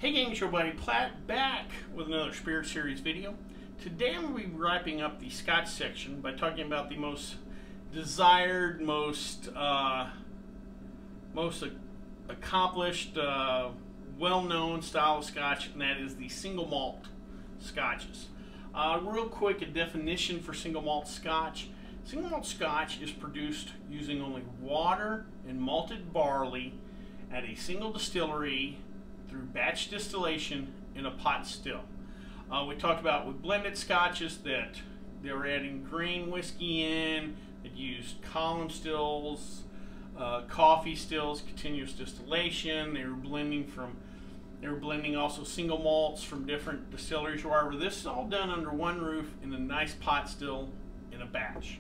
Hey gang, it's your buddy Platt back with another Spirit Series video. Today I'm going to be wrapping up the Scotch section by talking about the most desired, most accomplished, well-known style of Scotch, and that is the single malt Scotches. Real quick, a definition for single malt Scotch. Single malt Scotch is produced using only water and malted barley at a single distillery through batch distillation in a pot still. We talked about with blended Scotches that they were adding grain whiskey in, that used column stills, coffee stills, continuous distillation. They were blending also single malts from different distilleries. However, this is all done under one roof in a nice pot still in a batch.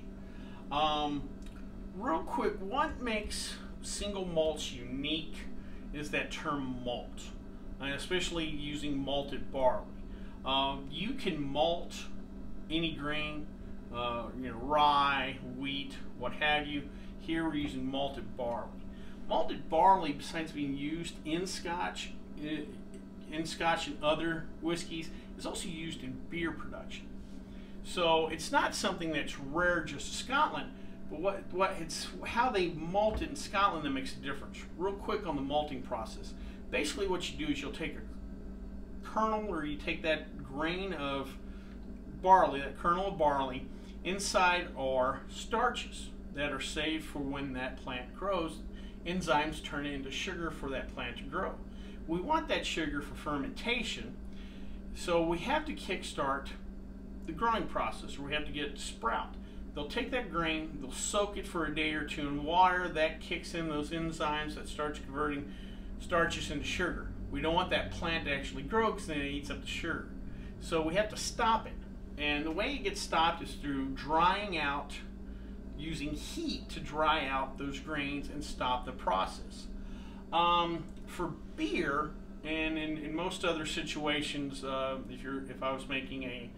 Real quick, what makes single malts unique is that term malt, and especially using malted barley. You can malt any grain, rye, wheat, what have you. Here we're using malted barley. Malted barley, besides being used in Scotch and other whiskeys, is also used in beer production. So it's not something that's rare just in Scotland, but it's how they malt it in Scotland that makes a difference. Real quick on the malting process. Basically what you do is you'll take a kernel, or you take that grain of barley, that kernel of barley, inside are starches that are saved for when that plant grows. Enzymes turn it into sugar for that plant to grow. We want that sugar for fermentation, so we have to kickstart the growing process, or we have to get it to sprout. They'll take that grain, they'll soak it for a day or two in water. That kicks in those enzymes that starts converting starches into sugar. We don't want that plant to actually grow because then it eats up the sugar. So we have to stop it. And the way it gets stopped is through drying out, using heat to dry out those grains and stop the process. For beer, and in most other situations, if I was making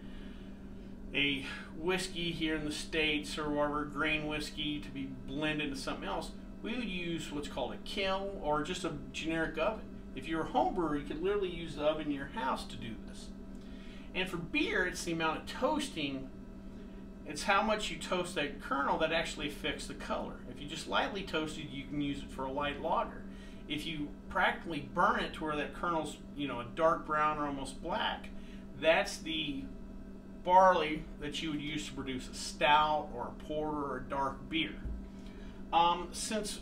a whiskey here in the States, or whatever, grain whiskey to be blended into something else, we would use what's called a kiln or just a generic oven. If you're a home brewer, you could literally use the oven in your house to do this. And for beer, it's the amount of toasting, it's how much you toast that kernel that actually affects the color. If you just lightly toast it, you can use it for a light lager. If you practically burn it to where that kernel's a dark brown or almost black, that's the barley that you would use to produce a stout or a porter or a dark beer. Since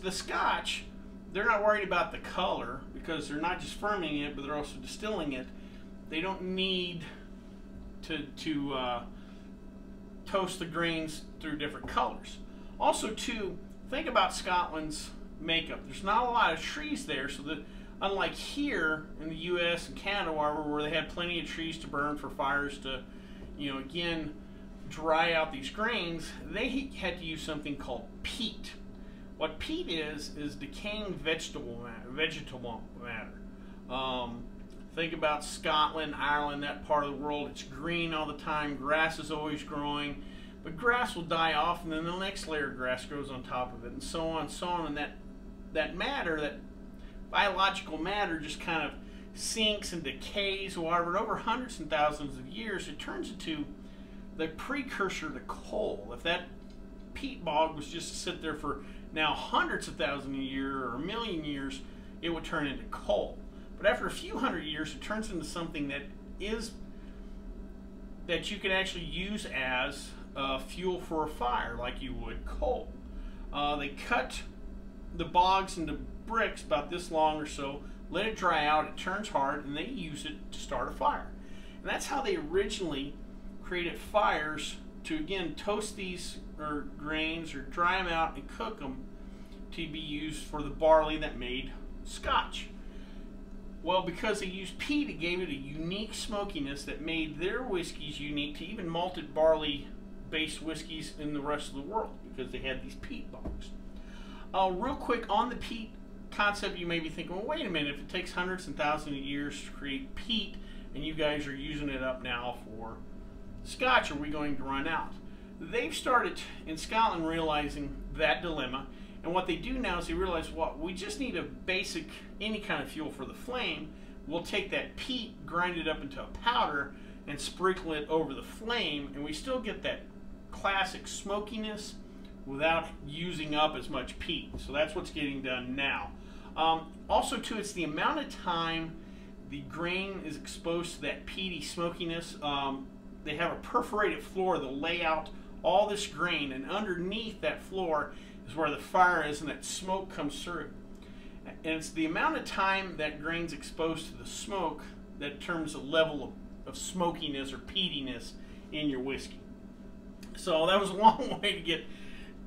the Scotch, they're not worried about the color because they're not just fermenting it, but they're also distilling it. They don't need to toast the grains through different colors. Also, too, think about Scotland's makeup. There's not a lot of trees there, so that unlike here in the U.S. and Canada, where they had plenty of trees to burn for fires to, again, dry out these grains, they had to use something called peat. What peat is decaying vegetable matter. Think about Scotland, Ireland, that part of the world. It's green all the time. Grass is always growing, but grass will die off, and then the next layer of grass grows on top of it, and so on and so on. And that matter, that biological matter, just kind of sinks and decays. However, over hundreds and thousands of years, it turns into the precursor to coal. If that peat bog was just to sit there for now hundreds of thousands of years or a million years, it would turn into coal. But after a few hundred years, it turns into something that you can actually use as fuel for a fire, like you would coal. They cut the bogs into bricks about this long or so, let it dry out, it turns hard, and they use it to start a fire. And that's how they originally created fires, to again toast these grains or dry them out and cook them to be used for the barley that made Scotch. Well, because they used peat, it gave it a unique smokiness that made their whiskeys unique to even malted barley based whiskeys in the rest of the world, because they had these peat bogs. Real quick on the peat concept, you may be thinking, well, wait a minute, if it takes hundreds and thousands of years to create peat and you guys are using it up now for Scotch, are we going to run out? They've started in Scotland realizing that dilemma, And what they do now is they realize, well, we just need a basic, any kind of fuel for the flame, we'll take that peat, grind it up into a powder, and sprinkle it over the flame, and we still get that classic smokiness without using up as much peat. So that's what's getting done now. Also too, it's the amount of time the grain is exposed to that peaty smokiness. They have a perforated floor. They'll lay out all this grain, and underneath that floor is where the fire is, and that smoke comes through. And it's the amount of time that grain's exposed to the smoke that determines the level of smokiness or peatiness in your whiskey. So that was a long way to get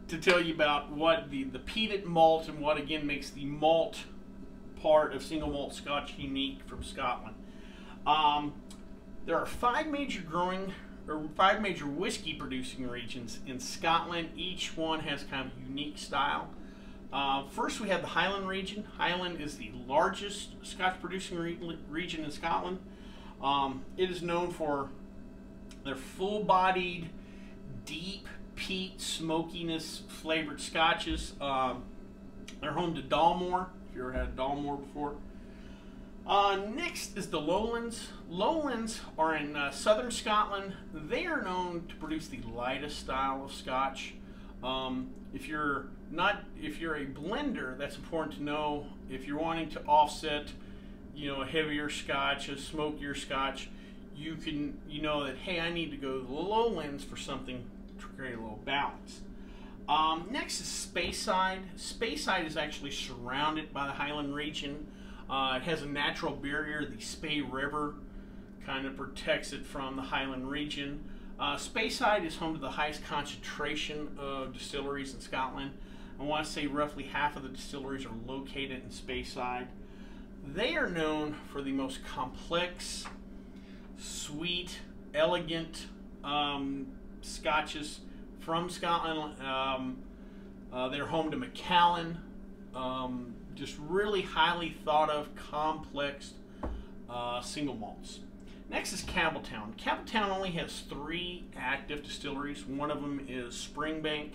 to tell you about what the peated malt and what again makes the malt part of single malt Scotch unique from Scotland. There are five major whiskey producing regions in Scotland. Each one has kind of a unique style. First we have the Highland region. Highland is the largest Scotch producing region in Scotland. It is known for their full-bodied, deep peat smokiness flavored scotches. They're home to Dalmore, if you ever had Dalmore before. Next is the Lowlands. Lowlands are in southern Scotland. They are known to produce the lightest style of Scotch. If you're a blender, that's important to know. If you're wanting to offset, a heavier Scotch, a smokier Scotch, you know that, hey, I need to go to the Lowlands for something to create a little balance. Next is Speyside. Speyside is actually surrounded by the Highland region. It has a natural barrier. The Spey River kind of protects it from the Highland region. Speyside is home to the highest concentration of distilleries in Scotland. I want to say roughly half of the distilleries are located in Speyside. They are known for the most complex, sweet, elegant scotches from Scotland. They're home to Macallan. Just really highly thought of, complex single malts. Next is Campbelltown. Campbelltown only has 3 active distilleries. One of them is Springbank.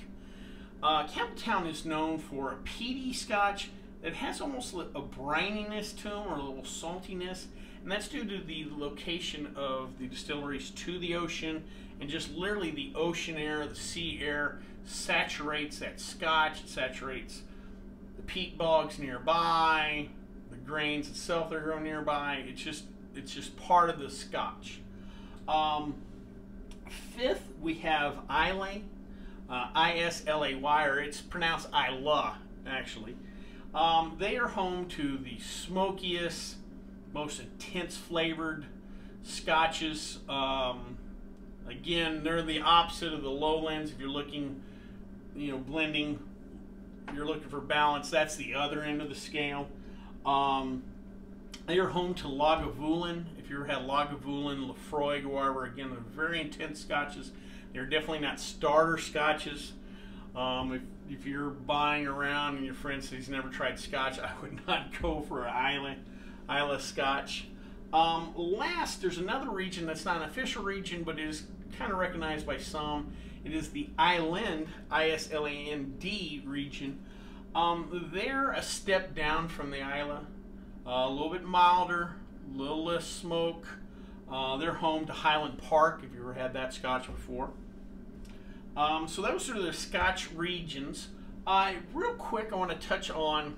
Campbelltown is known for a peaty Scotch that has almost a brininess to them, or a little saltiness, and that's due to the location of the distilleries to the ocean, and just literally the ocean air, the sea air saturates that Scotch. It saturates the peat bogs nearby, the grains itself that grow nearby. It's just part of the Scotch. Fifth, we have Islay, I-S-L-A-Y, or it's pronounced Isla, actually. They are home to the smokiest, most intense flavored Scotches. Again, they're the opposite of the Lowlands. If you're looking, blending, you're looking for balance, that's the other end of the scale. They are home to Lagavulin. If you ever had Lagavulin, Lafroig, or whatever, again, they're very intense Scotches. They're definitely not starter Scotches. If you're buying around and your friend says he's never tried Scotch, I would not go for an Islay Scotch. Last, there's another region that's not an official region, but is kind of recognized by some. It is the Island, I-S-L-A-N-D region. They're a step down from the Islay, a little bit milder, a little less smoke. They're home to Highland Park, if you ever had that Scotch before. So those are the Scotch regions. Real quick, I want to touch on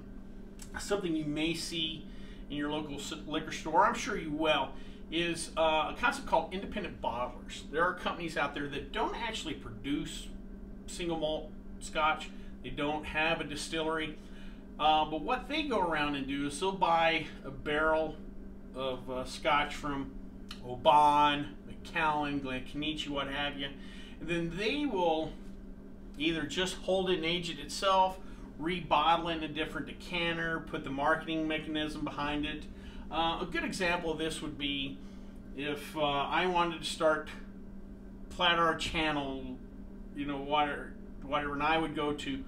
something you may see in your local liquor store. I'm sure you will. Is a concept called independent bottlers. There are companies out there that don't actually produce single malt Scotch. They don't have a distillery. But what they go around and do is they'll buy a barrel of Scotch from Oban, Macallan, Glencanische, what have you. And then they will either just hold it and age it itself, rebottle it in a different decanter, put the marketing mechanism behind it. A good example of this would be if I wanted to start Flat Channel, whatever, and I would go to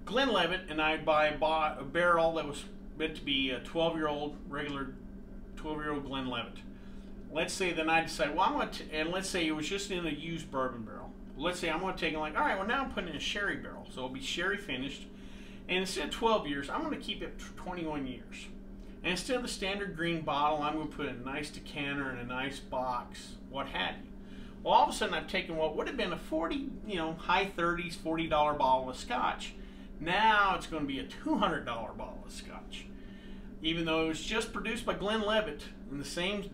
Glenlivet and I'd buy a barrel that was meant to be a 12-year-old, regular 12-year-old Glenlivet. Let's say then I decide, well, and let's say it was just in a used bourbon barrel. Let's say I'm going to take it like, all right, well, now I'm putting in a sherry barrel. So it'll be sherry finished. And instead of 12 years, I'm going to keep it for 21 years. And instead of the standard green bottle, I'm going to put a nice decanter in a nice box, what have you. Well, all of a sudden I've taken what would have been a high 30s, $40 bottle of Scotch. Now it's going to be a $200 bottle of Scotch. Even though it was just produced by Glenlivet in the same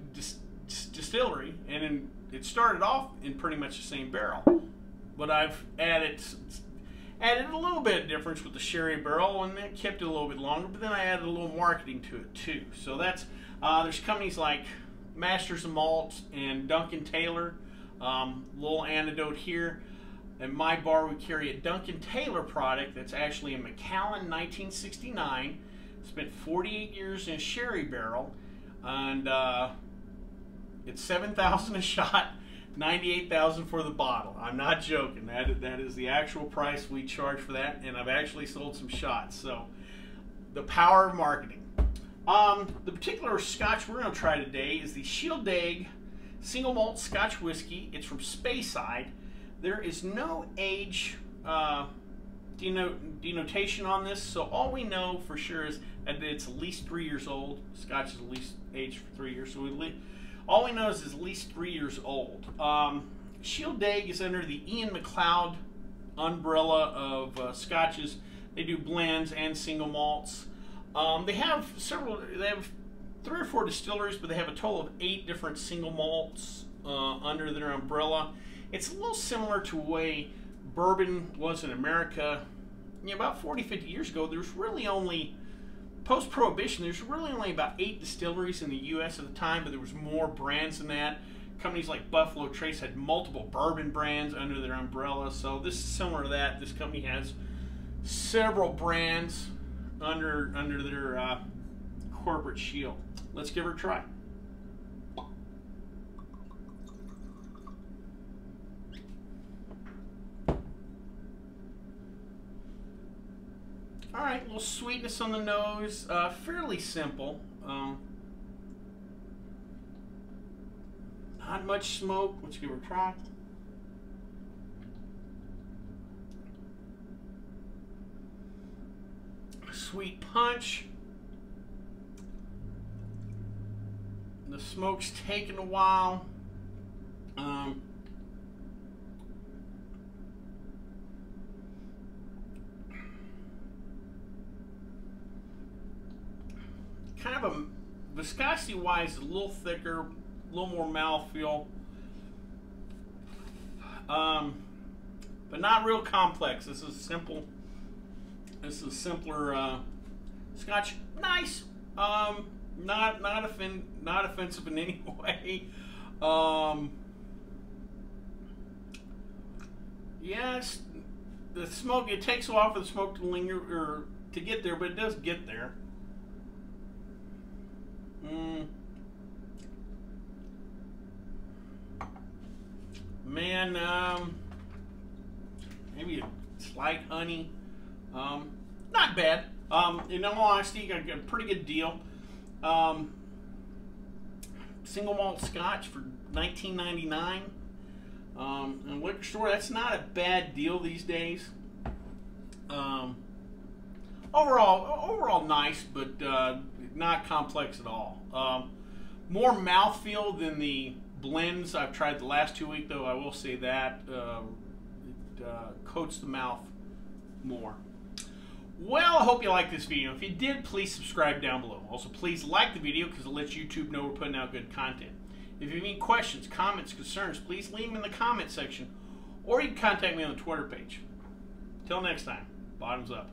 distillery, and it started off in pretty much the same barrel. But I've added a little bit of difference with the sherry barrel, and it kept it a little bit longer, but then I added a little marketing to it too. So that's, there's companies like Masters of Malt and Duncan Taylor. Little anecdote here. At my bar, we carry a Duncan Taylor product that's actually a Macallan 1969. Spent 48 years in a sherry barrel, and it's $7,000 a shot, $98,000 for the bottle. I'm not joking. That is the actual price we charge for that, and I've actually sold some shots. So, the power of marketing. The particular Scotch we're going to try today is the Shieldaig Single Malt Scotch Whiskey. It's from Speyside. There is no age denotation on this, so all we know for sure is that it's at least 3 years old. Scotch is at least aged for 3 years, so all we know is it's at least 3 years old. Shieldaig is under the Ian MacLeod umbrella of Scotches. They do blends and single malts. They have 3 or 4 distilleries, but they have a total of 8 different single malts under their umbrella. It's a little similar to the way bourbon was in America. About 40, 50 years ago, there's really only, post-Prohibition, there's really only about 8 distilleries in the U.S. at the time, but there was more brands than that. Companies like Buffalo Trace had multiple bourbon brands under their umbrella, so this is similar to that. This company has several brands under their corporate shield. Let's give her a try. All right, a little sweetness on the nose, fairly simple. Not much smoke. Let's give her a try. Sweet punch. The smoke's taken a while. Kind of a viscosity wise, a little thicker, a little more mouthfeel, but not real complex. This is simple. This is simpler Scotch. Nice. Not offensive in any way. Yes, the smoke. It takes a while for the smoke to linger or to get there, but it does get there. Man, maybe a slight honey. Not bad. In all honesty, you got a pretty good deal. Single malt Scotch for $19.99. In a liquor store, that's not a bad deal these days. Overall nice, but not complex at all. More mouthfeel than the blends I've tried the last 2 weeks, though I will say that it coats the mouth more. Well, I hope you liked this video. If you did, please subscribe down below. Also, please like the video because it lets YouTube know we're putting out good content. If you have any questions, comments, concerns, please leave them in the comment section, or you can contact me on the Twitter page. Till next time, bottoms up.